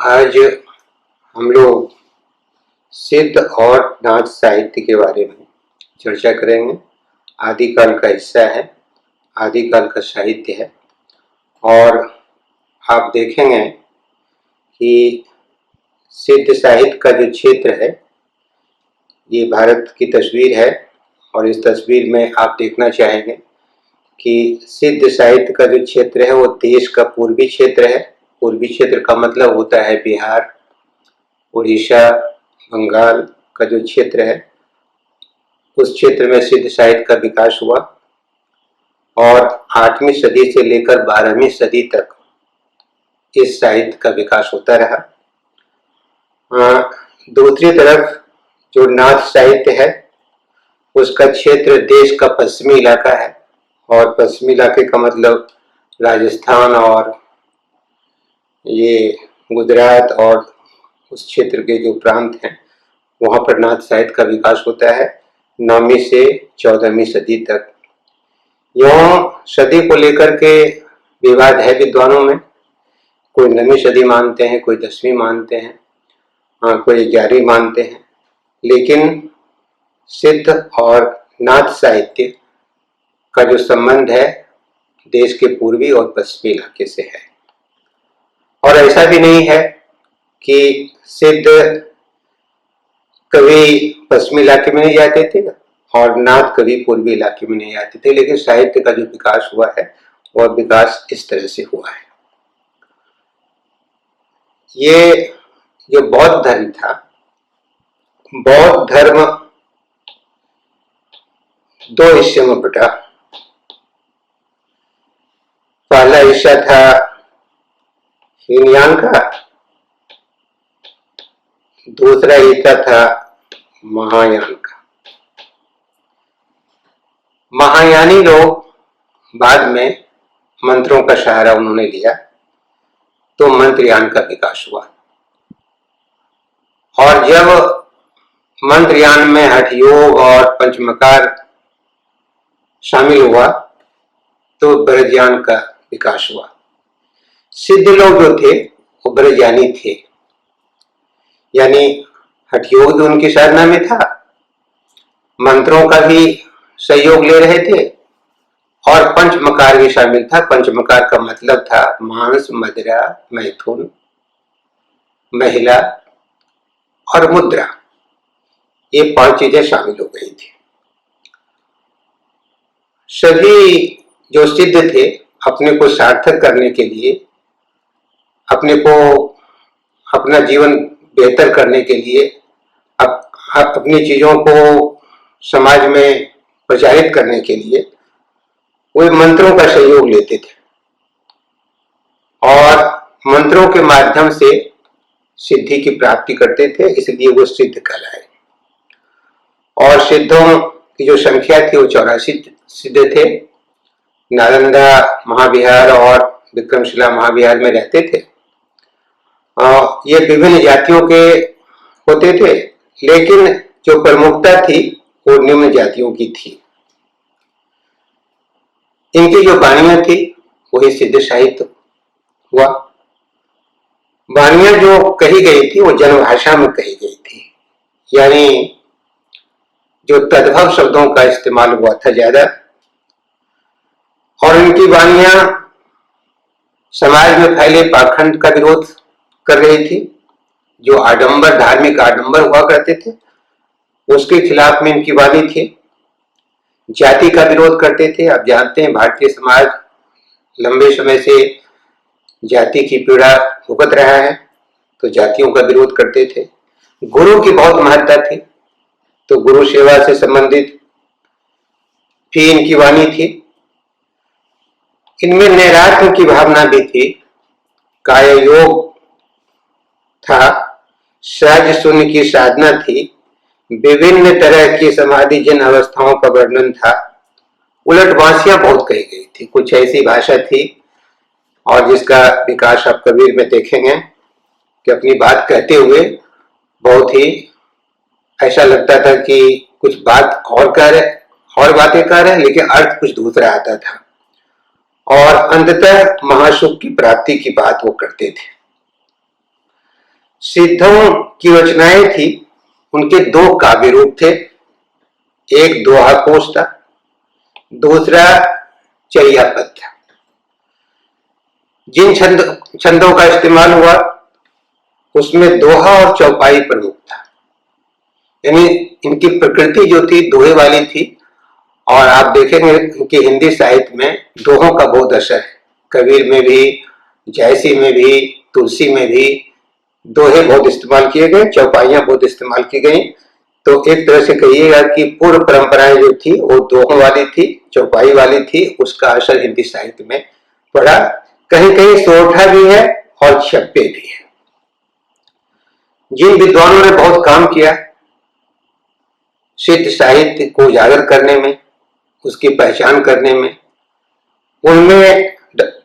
आज हम लोग सिद्ध और नाथ साहित्य के बारे में चर्चा करेंगे। आदिकाल का हिस्सा है, आदिकाल का साहित्य है और आप देखेंगे कि सिद्ध साहित्य का जो क्षेत्र है ये भारत की तस्वीर है और इस तस्वीर में आप देखना चाहेंगे कि सिद्ध साहित्य का जो क्षेत्र है वो देश का पूर्वी क्षेत्र है। पूर्वी क्षेत्र का मतलब होता है बिहार, उड़ीसा, बंगाल का जो क्षेत्र है उस क्षेत्र में सिद्ध साहित्य का विकास हुआ और 8वीं सदी से लेकर 12वीं सदी तक इस साहित्य का विकास होता रहा। दूसरी तरफ जो नाथ साहित्य है उसका क्षेत्र देश का पश्चिमी इलाका है और पश्चिमी इलाके का मतलब राजस्थान और ये गुजरात और उस क्षेत्र के जो प्रांत हैं वहाँ पर नाथ साहित्य का विकास होता है 9वीं से 14वीं सदी तक। यौं सदी को लेकर के विवाद है विद्वानों में, कोई 9वीं सदी मानते हैं, कोई 10वीं मानते हैं, कोई 11वीं मानते हैं, लेकिन सिद्ध और नाथ साहित्य का जो संबंध है देश के पूर्वी और पश्चिमी इलाके से है। और ऐसा भी नहीं है कि सिद्ध कभी पश्चिमी इलाके में नहीं जाते थे और नाथ कभी पूर्वी इलाके में नहीं जाते थे, लेकिन साहित्य का जो विकास हुआ है वह विकास इस तरह से हुआ है। ये जो बौद्ध धर्म था, बौद्ध धर्म 2 हिस्से में बटा। पहला हिस्सा था हीनयान का, दूसरा हिस्सा था महायान का। महायानी लोग बाद में मंत्रों का सहारा उन्होंने लिया तो मंत्रयान का विकास हुआ और जब मंत्रयान में हठ योग और पंचमकार शामिल हुआ तो ब्रजयान का विकास हुआ। सिद्ध लोग जो थे वो ब्रजयानी थे, यानी हठ योग भी उनकी साधना में था, मंत्रों का भी सहयोग ले रहे थे और पंचमकार भी शामिल था। पंचमकार का मतलब था मांस, मदिरा, मैथुन, महिला और मुद्रा, ये 5 चीजें शामिल हो गई थी। सभी जो सिद्ध थे अपने को सार्थक करने के लिए, अपने को अपना जीवन बेहतर करने के लिए, अपनी चीजों को समाज में प्रचारित करने के लिए वे मंत्रों का सहयोग लेते थे और मंत्रों के माध्यम से सिद्धि की प्राप्ति करते थे, इसलिए वो सिद्ध कहलाए। और सिद्धों की जो संख्या थी वो 84 सिद्ध थे। नालंदा महाविहार और विक्रमशिला महाविहार में रहते थे। ये विभिन्न जातियों के होते थे, लेकिन जो प्रमुखता थी वो निम्न जातियों की थी। इनकी जो वाणियां थी वही सिद्ध साहित्य हुआ। वाणियां जो कही गई थी वो जनभाषा में कही गई थी, यानी जो तद्भव शब्दों का इस्तेमाल हुआ था ज्यादा, और इनकी वाणियां समाज में फैले पाखंड का विरोध कर रही थी। जो आडंबर, धार्मिक आडंबर हुआ करते थे उसके खिलाफ में इनकी वाणी थी। जाति का विरोध करते थे। आप जानते हैं भारतीय समाज लंबे समय से जाति की पीड़ा भुगत रहा है, तो जातियों का विरोध करते थे। गुरु की बहुत महत्ता थी, तो गुरु सेवा से संबंधित भी इनकी वाणी थी। इनमें नैरात्म्य की भावना भी थी, काय योग था, सहज शून्य की साधना थी, विभिन्न तरह की समाधि जिन अवस्थाओं का वर्णन था। उलटवासियां बहुत कही गई थी, कुछ ऐसी भाषा थी और जिसका विकास आप कबीर में देखेंगे कि अपनी बात कहते हुए बहुत ही ऐसा लगता था कि कुछ बात और कह रहे, और बातें कह रहे, लेकिन अर्थ कुछ दूसरा आता था और अंततः महासुख की प्राप्ति की बात वो करते थे। सिद्धों की रचनाएं थी, उनके दो काव्य रूप थे। एक दोहा कोश था, दूसरा चर्यापद था। जिन छंदों का इस्तेमाल हुआ उसमें दोहा और चौपाई प्रमुख था। यानी इनकी प्रकृति जो थी दोहे वाली थी। और आप देखेंगे कि हिंदी साहित्य में दोहों का बहुत असर है। कबीर में भी, जयसी में भी, तुलसी में भी दोहे बहुत इस्तेमाल किए गए, चौपाइयां बहुत इस्तेमाल की गई। तो एक तरह से कहिएगा कि पूर्व परंपराएं जो थी वो दोहों वाली थी, चौपाई वाली थी। उसका असर हिंदी साहित्य में पड़ा। कहीं कहीं सोरठा भी है और छप्पे भी है। जिन विद्वानों ने बहुत काम किया सिद्ध साहित्य को उजागर करने में, उसकी पहचान करने में, उनमें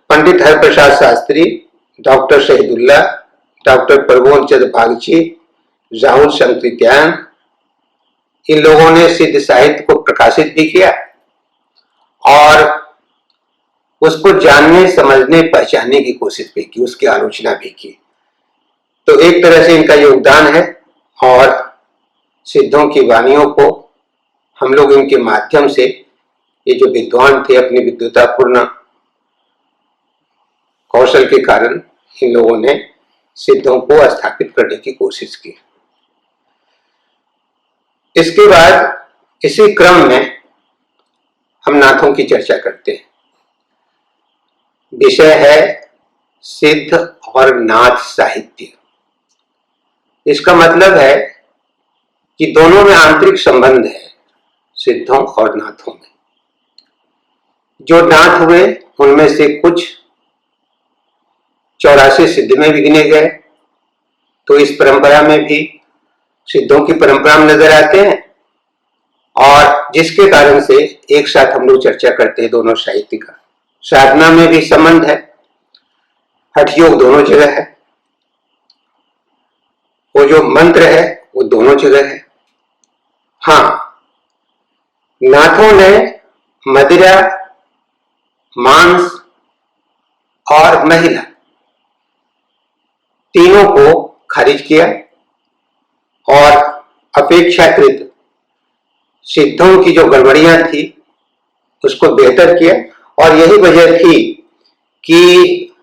पंडित हरप्रसाद शास्त्री, डॉक्टर शहीदुल्ला, डॉक्टर प्रबोध चंद्र बागची, राहुल शंकरित्यायन, इन लोगों ने सिद्ध साहित्य को प्रकाशित भी किया और उसको जानने, समझने, पहचानने की कोशिश भी की, उसकी आलोचना भी की। तो एक तरह से इनका योगदान है। और सिद्धों की वाणियों को हम लोग इनके माध्यम से, ये जो विद्वान थे अपनी विद्वतापूर्ण कौशल के कारण इन लोगों ने सिद्धों को स्थापित करने की कोशिश की। इसके बाद इसी क्रम में हम नाथों की चर्चा करते हैं। विषय है सिद्ध और नाथ साहित्य। इसका मतलब है कि दोनों में आंतरिक संबंध है, सिद्धों और नाथों में। जो नाथ हुए उनमें से कुछ 84 सिद्ध में भी गिने गए, तो इस परंपरा में भी सिद्धों की परंपरा में नजर आते हैं। और जिसके कारण से एक साथ हम लोग चर्चा करते हैं दोनों साहित्य का। साधना में भी संबंध है, हठ योग दोनों जगह है, वो जो मंत्र है वो दोनों जगह है। हाँ, नाथों ने मदिरा, मांस और महिला तीनों को खारिज किया और अपेक्षाकृत सिद्धों की जो गड़बड़ियां थी उसको बेहतर किया। और यही वजह थी कि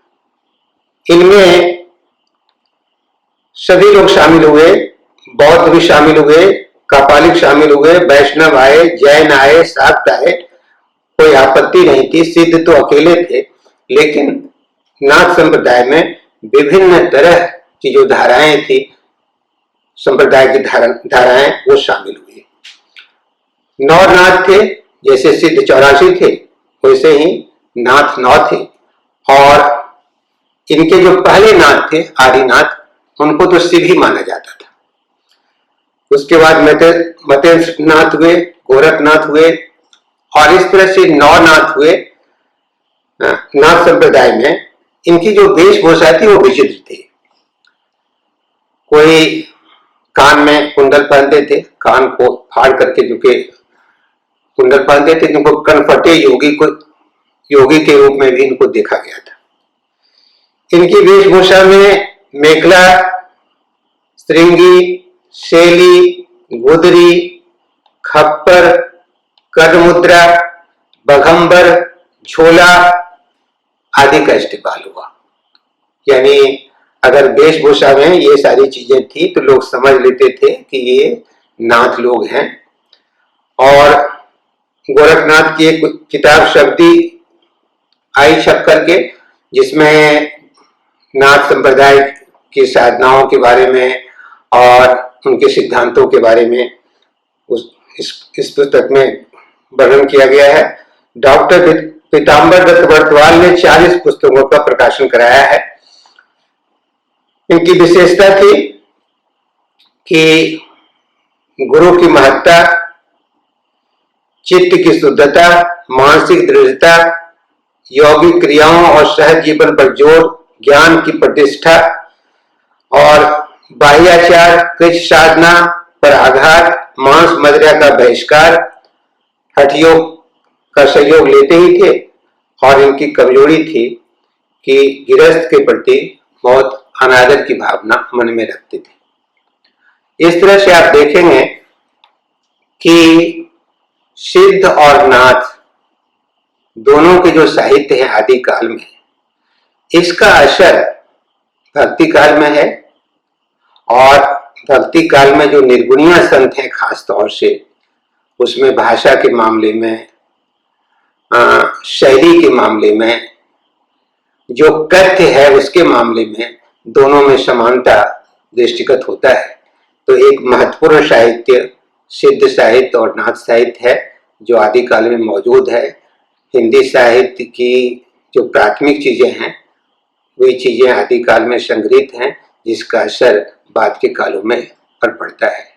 इनमें सभी लोग शामिल हुए, बौद्ध भी शामिल हुए, कापालिक शामिल हुए, वैष्णव आए, जैन आए, शाक्त आए, कोई आपत्ति नहीं थी। सिद्ध तो अकेले थे, लेकिन नाथ संप्रदाय में विभिन्न तरह की जो धाराएं थी, संप्रदाय की धाराएं वो शामिल हुई। 9 नाथ थे, जैसे सिद्ध 84 थे वैसे ही नाथ 9 थे। और इनके जो पहले नाथ थे आदिनाथ, उनको तो शिव ही माना जाता था। उसके बाद मतेंद्र नाथ हुए, गोरखनाथ हुए, और इस तरह से 9 नाथ हुए नाथ संप्रदाय में। इनकी जो वेशभूषा थी वो विचित्र थी। कोई कान में कुंडल पहनते थे, कान को फाड़ करके जो के कुंडल पहनते थे, जिनको कनफटे योगी के रूप में भी इनको देखा गया था। इनकी वेशभूषा में मेखला, श्रृंगी, शैली, गुदरी, खप्पर, करमुद्रा, बघंबर, झोला आदि का इस्तेमाल हुआ। यानी अगर वेशभूषा में ये सारी चीजें थी तो लोग समझ लेते थे कि ये नाथ लोग हैं। और गोरखनाथ की एक किताब शब्दी आई छप करके, जिसमें नाथ संप्रदाय की साधनाओं के बारे में और उनके सिद्धांतों के बारे में इस पुस्तक में वर्णन किया गया है। डॉक्टर पीताम्बर दत्त बर्तवाल ने 40 पुस्तकों का प्रकाशन कराया है। इनकी विशेषता थी कि गुरु की महत्ता, चित्त की शुद्धता, मानसिक दृढ़ता, यौगिक क्रियाओं और सहज जीवन पर जोर, ज्ञान की प्रतिष्ठा और बाह्याचार, कृष्ण साधना पर आघात, मांस मदिरा का बहिष्कार, हठ योग का सहयोग लेते ही थे। और इनकी कमजोरी थी कि गृहस्थ के प्रति बहुत अनादर की भावना मन में रखते थे। इस तरह से आप देखेंगे कि सिद्ध और नाथ दोनों के जो साहित्य है आदि काल में, इसका असर भक्ति काल में है। और भक्ति काल में जो निर्गुणीय संत हैं खास तौर से, उसमें भाषा के मामले में, शैली के मामले में, जो कथ्य है उसके मामले में, दोनों में समानता दृष्टिगत होता है। तो एक महत्वपूर्ण साहित्य सिद्ध साहित्य और नाथ साहित्य है जो आदिकाल में मौजूद है। हिंदी साहित्य की जो प्राथमिक चीजें हैं वे चीजें आदिकाल में संग्रहित हैं, जिसका असर बाद के कालों में पर पड़ता है।